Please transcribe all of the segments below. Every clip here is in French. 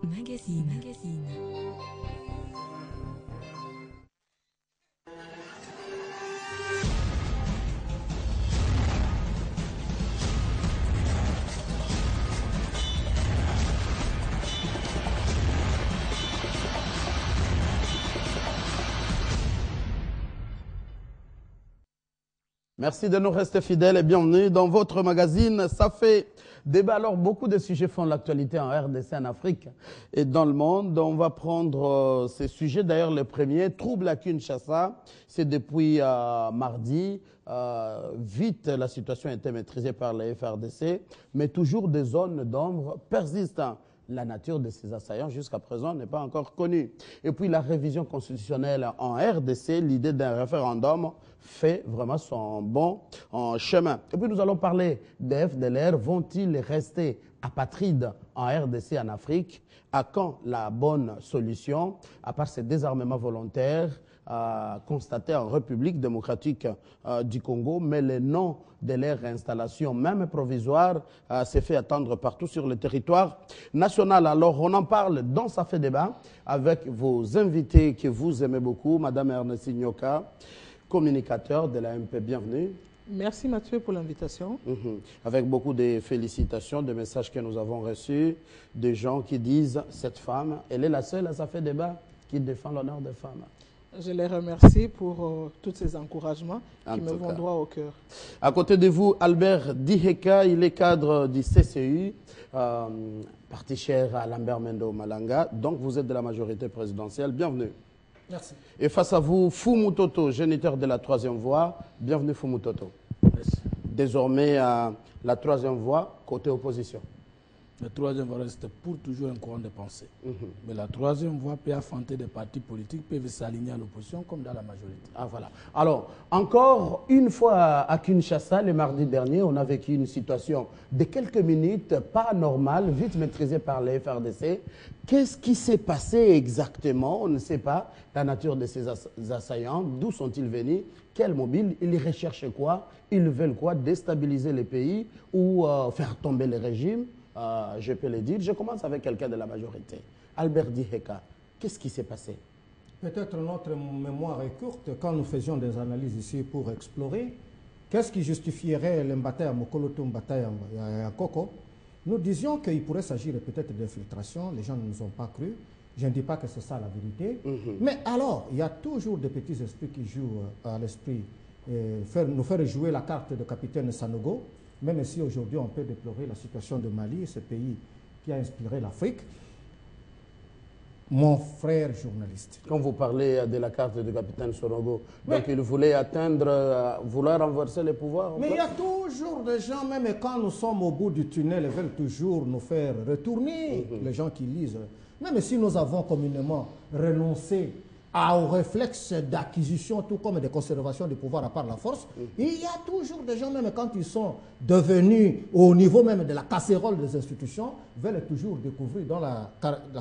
Magazine. Merci de nous rester fidèles et bienvenue dans votre magazine. Ça fait débat. Alors, beaucoup de sujets font l'actualité en RDC, en Afrique et dans le monde. On va prendre ces sujets. D'ailleurs, le premier, trouble à Kinshasa. C'est depuis mardi. Vite, la situation a été maîtrisée par la FRDC, mais toujours des zones d'ombre persistent. La nature de ces assaillants jusqu'à présent n'est pas encore connue. Et puis la révision constitutionnelle en RDC, l'idée d'un référendum fait vraiment son bon chemin. Et puis nous allons parler des FDLR. Vont-ils rester apatrides en RDC, en Afrique? À quand la bonne solution, à part ces désarmements volontaires constatés en République démocratique du Congo, mais le nom de leur réinstallation, même provisoire, s'est fait attendre partout sur le territoire national. Alors, on en parle dans Ça fait débat avec vos invités que vous aimez beaucoup, Madame Ernestine Nyoka, communicateur de la MP. Bienvenue. Merci Mathieu pour l'invitation. Avec beaucoup de félicitations, de messages que nous avons reçus, de gens qui disent cette femme, elle est la seule à Ça fait débat qui défend l'honneur des femmes. Je les remercie pour tous ces encouragements qui me vont droit au cœur. À côté de vous, Albert Diheka, il est cadre du CCU, parti cher à Lambert Mendo Malanga. Donc vous êtes de la majorité présidentielle. Bienvenue. Merci. Et face à vous, Fumu Toto, géniteur de la troisième voie. Bienvenue Fumu Toto. Merci. Désormais, la troisième voie, côté opposition. La troisième voie reste pour toujours un courant de pensée. Mais la troisième voie peut affronter des partis politiques, peuvent s'aligner à l'opposition comme dans la majorité. Ah voilà. Alors, encore une fois à Kinshasa, le mardi dernier, on a vécu une situation de quelques minutes, pas normale, vite maîtrisée par les FRDC. Qu'est-ce qui s'est passé exactement? On ne sait pas la nature de ces assaillants. D'où sont-ils venus? Quel mobile? Ils recherchent quoi? Ils veulent quoi? Déstabiliser les pays ou faire tomber les régimes? Je peux le dire. Je commence avec quelqu'un de la majorité. Albert Diheka, qu'est-ce qui s'est passé? Peut-être notre mémoire est courte quand nous faisions des analyses ici pour explorer. Qu'est-ce qui justifierait l'embataille à Mokoloto, l'embataille à Koko? Nous disions qu'il pourrait s'agir peut-être d'infiltration. Les gens ne nous ont pas cru. Je ne dis pas que c'est ça la vérité. Mais alors, il y a toujours des petits esprits qui jouent à l'esprit. Nous faire jouer la carte de capitaine Sanogo. Même si aujourd'hui on peut déplorer la situation de Mali, ce pays qui a inspiré l'Afrique. Mon frère journaliste. Quand vous parlez de la carte de capitaine Sorogo, donc il voulait atteindre, vouloir renverser le pouvoir. Mais il y a toujours des gens, même quand nous sommes au bout du tunnel, ils veulent toujours nous faire retourner, les gens qui lisent. Même si nous avons communément renoncé au réflexe d'acquisition, tout comme de conservation du pouvoir à part la force, il y a toujours des gens, même quand ils sont devenus au niveau même de la casserole des institutions, veulent toujours découvrir dans la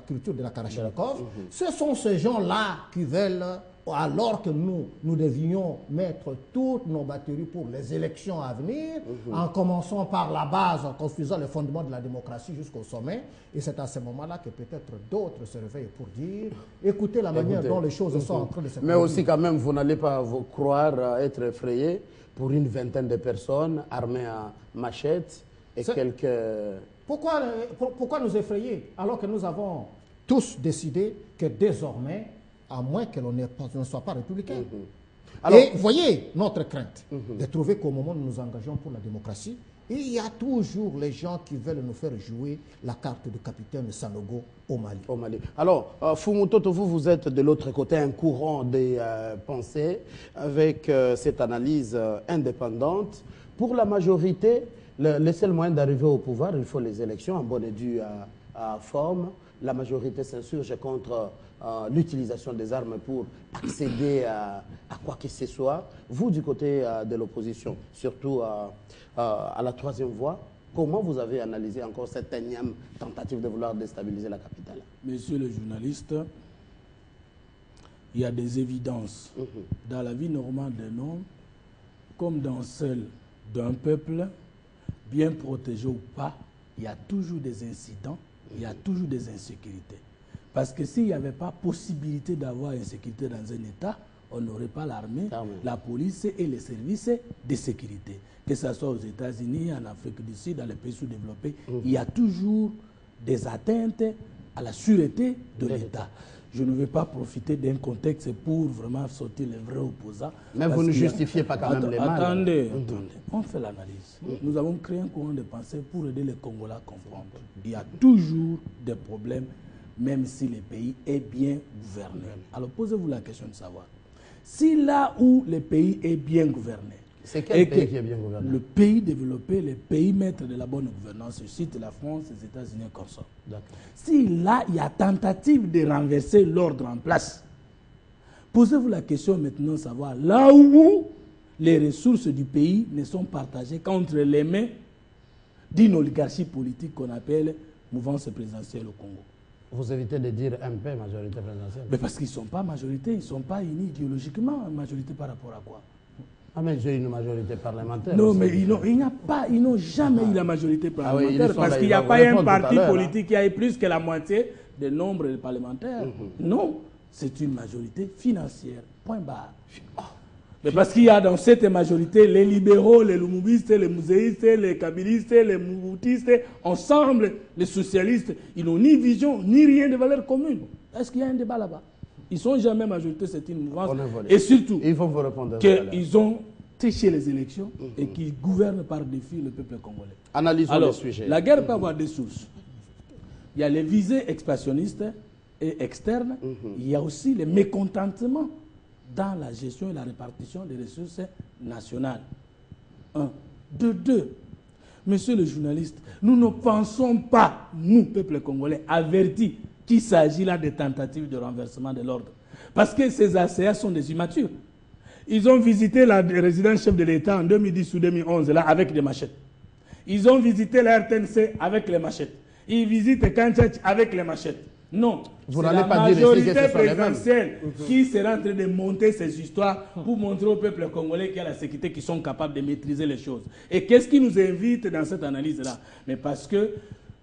culture de la Kalachnikov. Ce sont ces gens-là qui veulent, alors que nous devions mettre toutes nos batteries pour les élections à venir, en commençant par la base, en construisant les fondements de la démocratie jusqu'au sommet. Et c'est à ce moment-là que peut-être d'autres se réveillent pour dire, écoutez la manière dont les choses sont en train de se passer. Mais aussi quand même, vous n'allez pas vous croire être effrayé pour une vingtaine de personnes armées à machettes et quelques... Pourquoi nous effrayer alors que nous avons tous décidé que désormais, à moins que l'on ne soit pas républicain. Alors, et voyez notre crainte de trouver qu'au moment où nous nous engageons pour la démocratie, il y a toujours les gens qui veulent nous faire jouer la carte de capitaine Sanogo au Mali. Alors, Fumu Toto, vous êtes de l'autre côté, un courant des pensées avec cette analyse indépendante. Pour la majorité, le seul moyen d'arriver au pouvoir, il faut les élections en bonne et due forme. La majorité s'insurge contre l'utilisation des armes pour accéder à quoi que ce soit. Vous, du côté de l'opposition, surtout à la troisième voie, comment vous avez analysé encore cette énième tentative de vouloir déstabiliser la capitale? Monsieur le journaliste, il y a des évidences. Dans la vie normale d'un homme, comme dans celle d'un peuple, bien protégé ou pas, il y a toujours des incidents il y a toujours des insécurités. Parce que s'il n'y avait pas possibilité d'avoir insécurité dans un État, on n'aurait pas l'armée, la police et les services de sécurité. Que ce soit aux États-Unis, en Afrique du Sud, dans les pays sous-développés, il y a toujours des atteintes à la sûreté de l'État. Je ne vais pas profiter d'un contexte pour vraiment sortir les vrais opposants. Mais vous ne justifiez pas quand même les mal. Attendez, on fait l'analyse. Nous avons créé un courant de pensée pour aider les Congolais à comprendre. Il y a toujours des problèmes, même si le pays est bien gouverné. Alors posez-vous la question de savoir, si là où le pays est bien gouverné, c'est quel pays qui est bien gouverné? Le pays développé, les pays maîtres de la bonne gouvernance, je cite la France, les États-Unis comme ça. Si là, il y a tentative de renverser l'ordre en place, posez-vous la question maintenant de savoir, là où les ressources du pays ne sont partagées qu'entre les mains d'une oligarchie politique qu'on appelle mouvance présidentielle au Congo. Vous évitez de dire MP, majorité présidentielle. Mais parce qu'ils ne sont pas majorité, ils ne sont pas unis idéologiquement. Majorité par rapport à quoi? Ah mais j'ai une majorité parlementaire. Non, mais ils n'ont jamais eu la majorité parlementaire parce qu'il n'y a pas un parti politique qui a eu plus que la moitié du nombre de parlementaires. Non, c'est une majorité financière. Point barre. Mais parce qu'il y a dans cette majorité les libéraux, les lumumbistes, les muséistes, les kabylistes, les mouboutistes, ensemble, les socialistes, ils n'ont ni vision, ni rien de valeur commune. Est-ce qu'il y a un débat là-bas? Ils ne sont jamais majorité, c'est une mouvance. Et surtout, qu'ils ont triché les élections et qu'ils gouvernent par défi le peuple congolais. Analysons le sujet. La guerre peut avoir des sources. Il y a les visées expansionnistes et externes. Il y a aussi les mécontentements dans la gestion et la répartition des ressources nationales. Un. De deux, monsieur le journaliste, nous ne pensons pas, nous, peuple congolais, avertis, qu'il s'agit là de tentatives de renversement de l'ordre. Parce que ces ACA sont des immatures. Ils ont visité la résidence chef de l'État en 2010 ou 2011 là, avec des machettes. Ils ont visité la RTNC avec les machettes. Ils visitent Kanchach avec les machettes. Non, c'est la majorité présidentielle qui sera en train de monter ces histoires pour montrer au peuple congolais qu'il y a la sécurité, qui sont capables de maîtriser les choses. Et qu'est-ce qui nous invite dans cette analyse-là? Mais parce que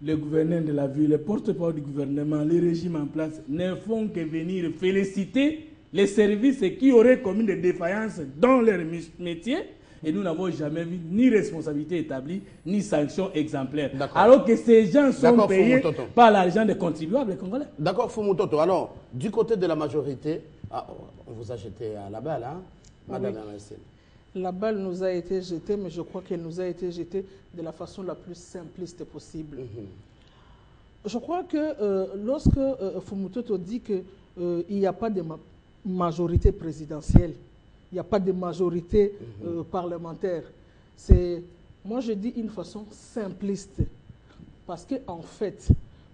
les gouverneurs de la ville, les porte-parole du gouvernement, les régimes en place ne font que venir féliciter les services qui auraient commis des défaillances dans leur métier. Et nous n'avons jamais vu ni responsabilité établie, ni sanction exemplaire. Alors que ces gens sont payés par l'argent des contribuables congolais. D'accord, Fumutoto. Alors, du côté de la majorité, on vous a jeté à la balle, hein, Madame Marcel. La balle nous a été jetée, mais je crois qu'elle nous a été jetée de la façon la plus simpliste possible. Je crois que lorsque Fumutoto dit qu'il n'y a pas de majorité présidentielle, il n'y a pas de majorité parlementaire, moi je dis une façon simpliste. Parce qu'en fait,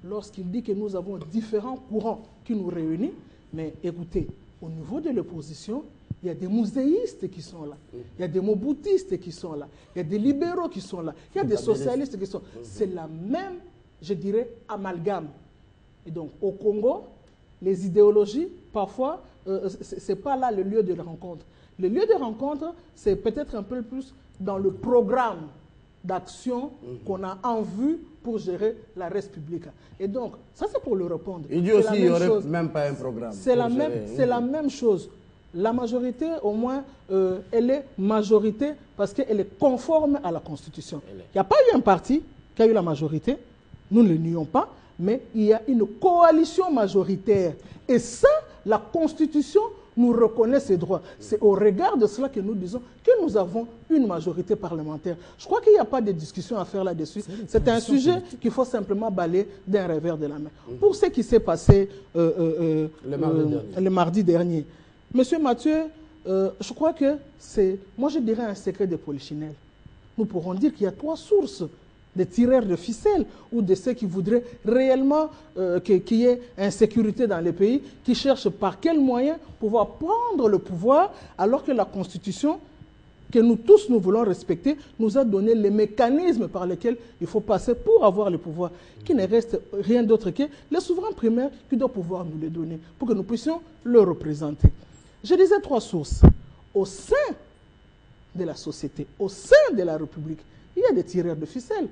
lorsqu'il dit que nous avons différents courants qui nous réunissent, mais écoutez, au niveau de l'opposition, il y a des muséistes qui sont là, il y a des moboutistes qui sont là, il y a des libéraux qui sont là, il y a des socialistes qui sont là. C'est la même, je dirais, amalgame. Et donc, au Congo, les idéologies, parfois, ce n'est pas là le lieu de rencontre. Le lieu de rencontre, c'est peut-être un peu plus dans le programme d'action qu'on a en vue pour gérer la res publica. Et donc, ça c'est pour le répondre. Il dit aussi qu'il n'y aurait même pas un programme. C'est la même chose. La majorité, au moins, elle est majorité parce qu'elle est conforme à la Constitution. Il n'y a pas eu un parti qui a eu la majorité, nous ne le nions pas, mais il y a une coalition majoritaire. Et ça, la Constitution nous reconnaît ces droits. C'est au regard de cela que nous disons que nous avons une majorité parlementaire. Je crois qu'il n'y a pas de discussion à faire là-dessus. C'est un sujet qu'il faut simplement balayer d'un revers de la main. Pour ce qui s'est passé le mardi dernier, Monsieur Mathieu, je crois que c'est, moi je dirais un secret de polichinelle. Nous pourrons dire qu'il y a 3 sources des tireurs de ficelles ou de ceux qui voudraient réellement qu'il y ait insécurité dans les pays, qui cherchent par quels moyens pouvoir prendre le pouvoir, alors que la Constitution, que nous tous nous voulons respecter, nous a donné les mécanismes par lesquels il faut passer pour avoir le pouvoir, qui ne reste rien d'autre que les souverains primaires qui doivent pouvoir nous les donner, pour que nous puissions le représenter. Je disais 3 sources. Au sein de la société, au sein de la République, il y a des tireurs de ficelles.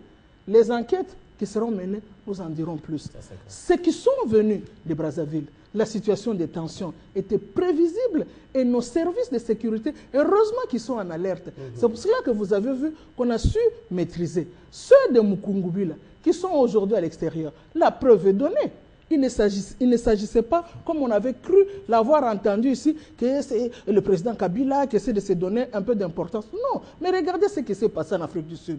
Les enquêtes qui seront menées, nous en dirons plus. Ceux qui sont venus de Brazzaville, la situation des tensions était prévisible et nos services de sécurité, heureusement qu'ils sont en alerte. C'est pour cela que vous avez vu qu'on a su maîtriser. Ceux de Mukungubila qui sont aujourd'hui à l'extérieur, la preuve est donnée. Il ne s'agissait pas, comme on avait cru l'avoir entendu ici, que c'est le président Kabila qui essaie de se donner un peu d'importance. Non, mais regardez ce qui s'est passé en Afrique du Sud.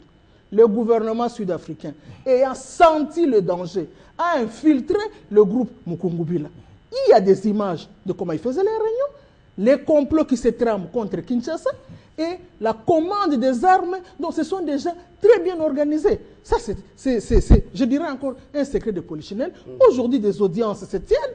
Le gouvernement sud-africain, ayant senti le danger, a infiltré le groupe Mukungubila. Il y a des images de comment ils faisaient les réunions, les complots qui se trament contre Kinshasa et la commande des armes. Donc ce sont des gens très bien organisés. Ça, c'est, je dirais encore, un secret de polichinelle. Aujourd'hui, des audiences se tiennent.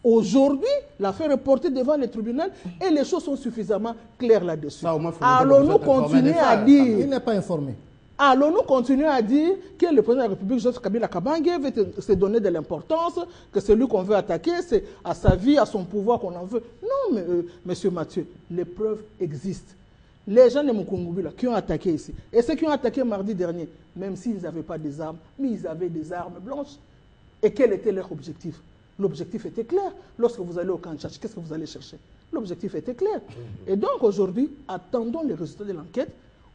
Aujourd'hui, l'affaire est portée devant le tribunal et les choses sont suffisamment claires là-dessus. Allons-nous continuer à dire... Il n'est pas informé. Allons-nous continuer à dire que le président de la République, Joseph Kabila Kabange, veut se donner de l'importance, que c'est lui qu'on veut attaquer, c'est à sa vie, à son pouvoir qu'on en veut? Non, mais, monsieur Mathieu, les preuves existent. Les gens de Mukungubila qui ont attaqué ici, et ceux qui ont attaqué mardi dernier, même s'ils n'avaient pas des armes, mais ils avaient des armes blanches. Et quel était leur objectif? L'objectif était clair. Lorsque vous allez au Kanchach, qu'est-ce que vous allez chercher? L'objectif était clair. Et donc aujourd'hui, attendons les résultats de l'enquête.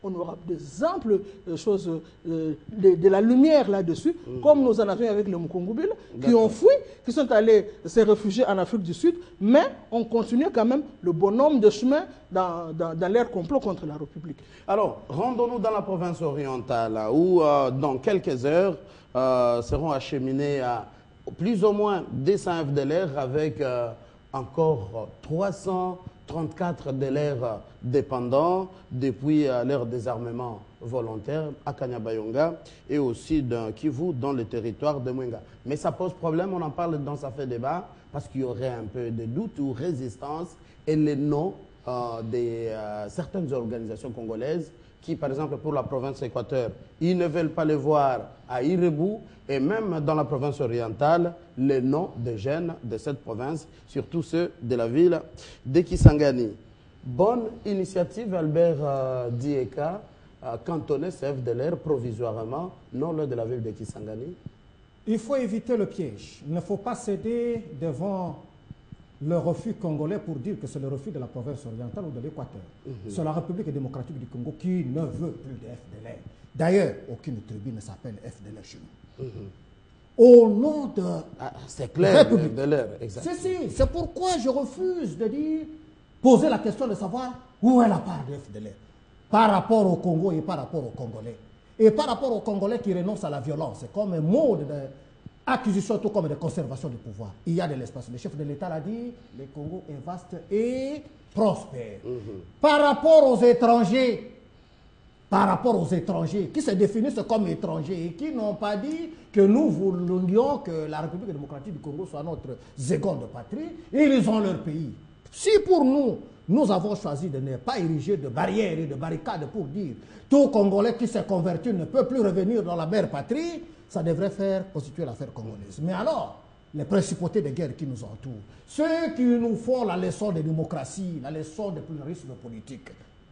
On aura des amples choses, de la lumière là-dessus, comme nous en avions avec les Mukungubila, qui ont fui, qui sont allés se réfugier en Afrique du Sud, mais on continue quand même le bonhomme de chemin dans leur complot contre la République. Alors, rendons-nous dans la province orientale, où dans quelques heures seront acheminés plus ou moins 200 FDLR avec encore 334 DLR dépendants depuis leur désarmement volontaire à Kanyabayonga et aussi d'un Kivu dans le territoire de Mwenga. Mais ça pose problème, on en parle dans Ça fait débat, parce qu'il y aurait un peu de doute ou résistance et les noms de certaines organisations congolaises qui, par exemple, pour la province Équateur, ils ne veulent pas les voir à Irebou, et même dans la province orientale, les noms des jeunes de cette province, surtout ceux de la ville de Kisangani. Bonne initiative, Albert Dieka, cantonner ce FDLR provisoirement, non loin de la ville de Kisangani. Il faut éviter le piège. Il ne faut pas céder devant le refus congolais pour dire que c'est le refus de la province orientale ou de l'Équateur. C'est la République démocratique du Congo qui ne veut plus de FDLR. D'ailleurs, aucune tribu ne s'appelle FDLR chez nous. Au nom de c'est clair, République. Exactement. C'est pourquoi je refuse de dire, poser la question de savoir où est la part de FDLR par rapport au Congo et par rapport aux Congolais. Et par rapport aux Congolais qui renoncent à la violence, comme un mode d'acquisition, tout comme de conservation du pouvoir. Il y a de l'espace. Le chef de l'État l'a dit, le Congo est vaste et prospère. Par rapport aux étrangers, qui se définissent comme étrangers et qui n'ont pas dit que nous voulions que la République démocratique du Congo soit notre seconde patrie, ils ont leur pays. Si pour nous, nous avons choisi de ne pas ériger de barrières et de barricades pour dire tout Congolais qui s'est converti ne peut plus revenir dans la mère patrie, ça devrait faire constituer l'affaire congolaise. Mais alors, les principautés de guerre qui nous entourent, ceux qui nous font la leçon de démocratie, la leçon de pluralisme politique,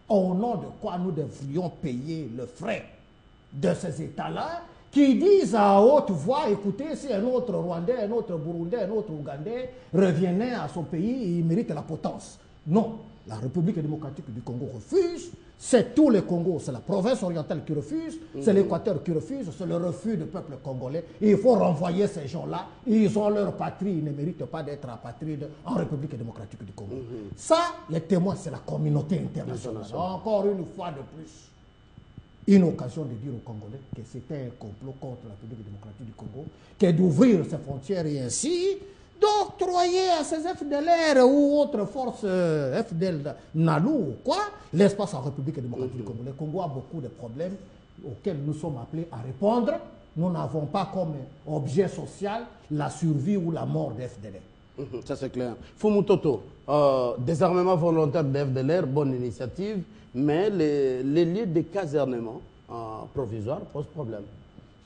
au nom de quoi nous devrions payer le frais de ces États-là qui disent à haute voix, écoutez, si un autre Rwandais, un autre Burundais, un autre Ougandais revenait à son pays, il mérite la potence. Non, la République démocratique du Congo refuse, c'est tout le Congo, c'est la province orientale qui refuse, c'est l'Équateur qui refuse, c'est le refus du peuple congolais. Et il faut renvoyer ces gens-là, ils ont leur patrie, ils ne méritent pas d'être apatrides en République démocratique du Congo. Ça, les témoins, c'est la communauté internationale. Encore une fois de plus, une occasion de dire aux Congolais que c'était un complot contre la République démocratique du Congo, que d'ouvrir ses frontières et ainsi d'octroyer à ces FDLR ou autres forces FDL Nalou ou quoi, l'espace en République démocratique du Congo. Le Congo a beaucoup de problèmes auxquels nous sommes appelés à répondre. Nous n'avons pas comme objet social la survie ou la mort des FDLR. Ça c'est clair. Fumutoto, désarmement volontaire des FDLR, bonne initiative, mais les lieux de casernement provisoire posent problème.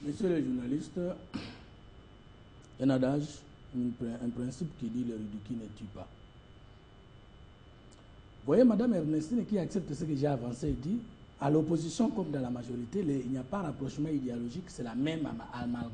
Messieurs les journalistes, un adage, un principe qui dit le ridicule ne tue pas. Vous voyez, Madame Ernestine qui accepte ce que j'ai avancé et dit, à l'opposition comme dans la majorité, il n'y a pas de rapprochement idéologique, c'est la même amalgame.